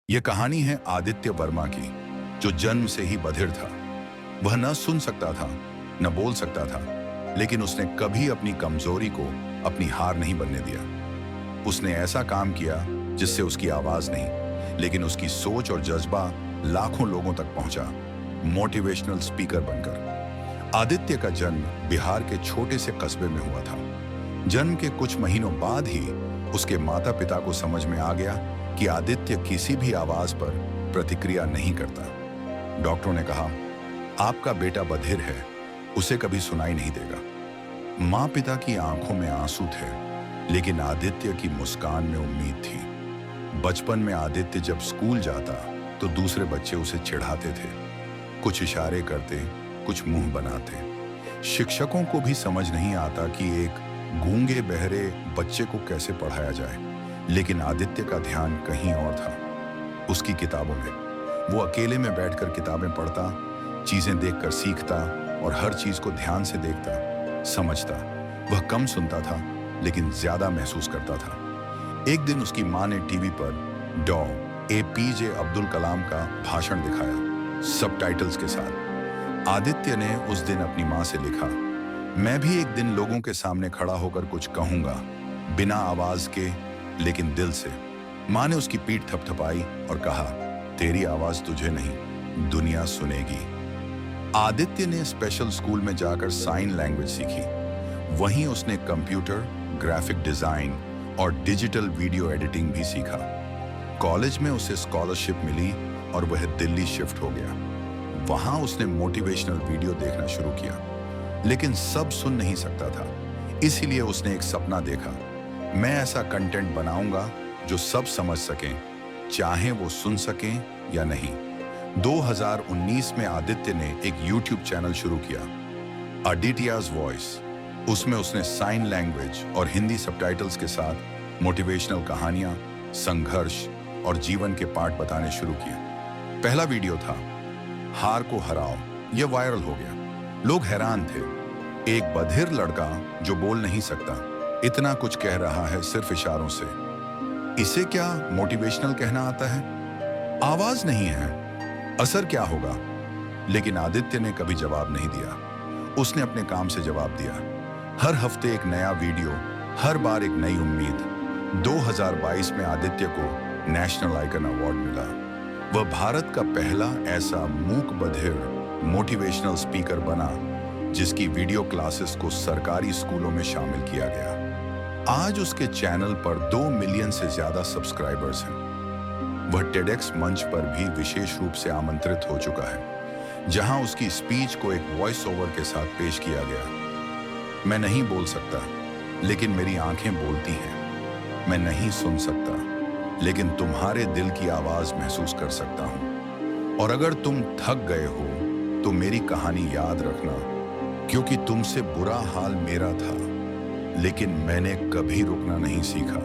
यह कहानी है आदित्य वर्मा की, जो जन्म से ही बधिर था। वह न सुन सकता था, न बोल सकता था, लेकिन उसने कभी अपनी कमजोरी को अपनी हार नहीं बनने दिया। उसने ऐसा काम किया जिससे उसकी आवाज नहीं, लेकिन उसकी सोच और जज्बा लाखों लोगों तक पहुंचा, मोटिवेशनल स्पीकर बनकर। आदित्य का जन्म बिहार के छोटे से कस्बे में हुआ था। जन्म के कुछ महीनों बाद ही उसके माता पिता को समझ में आ गया कि आदित्य किसी भी आवाज पर प्रतिक्रिया नहीं करता। डॉक्टरों ने कहा, आपका बेटा बधिर है, उसे कभी सुनाई नहीं देगा। माँ पिता की आंखों में आंसू थे, लेकिन आदित्य की मुस्कान में उम्मीद थी। बचपन में आदित्य जब स्कूल जाता तो दूसरे बच्चे उसे चिढ़ाते थे, कुछ इशारे करते, कुछ मुंह बनाते। शिक्षकों को भी समझ नहीं आता कि एक गूंगे बहरे बच्चे को कैसे पढ़ाया जाए, लेकिन आदित्य का ध्यान कहीं और था, उसकी किताबों में। वो अकेले में बैठकर किताबें पढ़ता, चीजें देखकर सीखता और हर चीज को ध्यान से देखता, समझता। वह कम सुनता था, लेकिन ज्यादा महसूस करता था। एक दिन उसकी माँ ने टीवी पर डॉ. APJ अब्दुल कलाम का भाषण दिखाया, सबटाइटल्स के साथ। आदित्य ने उस दिन अपनी माँ से लिखा, मैं भी एक दिन लोगों के सामने खड़ा होकर कुछ कहूंगा, बिना आवाज के लेकिन दिल से। माँ ने उसकी पीठ थपथपाई और कहा, तेरी आवाज तुझे नहीं, दुनिया सुनेगी। आदित्य ने स्पेशल स्कूल में जाकर साइन लैंग्वेज सीखी। वहीं उसने कंप्यूटर, ग्राफिक डिजाइन और डिजिटल वीडियो एडिटिंग भी सीखा। कॉलेज में उसे स्कॉलरशिप मिली और वह दिल्ली शिफ्ट हो गया। वहां उसने मोटिवेशनल वीडियो देखना शुरू किया, लेकिन सब सुन नहीं सकता था। इसीलिए उसने एक सपना देखा, मैं ऐसा कंटेंट बनाऊंगा जो सब समझ सकें, चाहे वो सुन सकें या नहीं। 2019 में आदित्य ने एक YouTube चैनल शुरू किया, आदित्याज वॉइस। उसमें उसने साइन लैंग्वेज और हिंदी सबटाइटल्स के साथ मोटिवेशनल कहानियां, संघर्ष और जीवन के पाठ बताने शुरू किए। पहला वीडियो था, हार को हराओ। यह वायरल हो गया। लोग हैरान थे, एक बधिर लड़का जो बोल नहीं सकता, इतना कुछ कह रहा है सिर्फ इशारों से। इसे क्या मोटिवेशनल कहना आता है? आवाज नहीं है, असर क्या होगा? लेकिन आदित्य ने कभी जवाब नहीं दिया। उसने अपने काम से जवाब दिया। हर हफ्ते एक नया वीडियो, हर बार एक नई उम्मीद। 2022 में आदित्य को नेशनल आइकन अवार्ड मिला। वह भारत का पहला ऐसा मूक बधिर मोटिवेशनल स्पीकर बना जिसकी वीडियो क्लासेस को सरकारी स्कूलों में शामिल किया गया। आज उसके चैनल पर 2 मिलियन से ज्यादा सब्सक्राइबर्स हैं। वह टेडेक्स मंच पर भी विशेष रूप से आमंत्रित हो चुका है, जहां उसकी स्पीच को एक वॉइस ओवर के साथ पेश किया गया। मैं नहीं बोल सकता, लेकिन मेरी आंखें बोलती हैं। मैं नहीं सुन सकता, लेकिन तुम्हारे दिल की आवाज महसूस कर सकता हूं। और अगर तुम थक गए हो तो मेरी कहानी याद रखना, क्योंकि तुमसे बुरा हाल मेरा था, लेकिन मैंने कभी रुकना नहीं सीखा।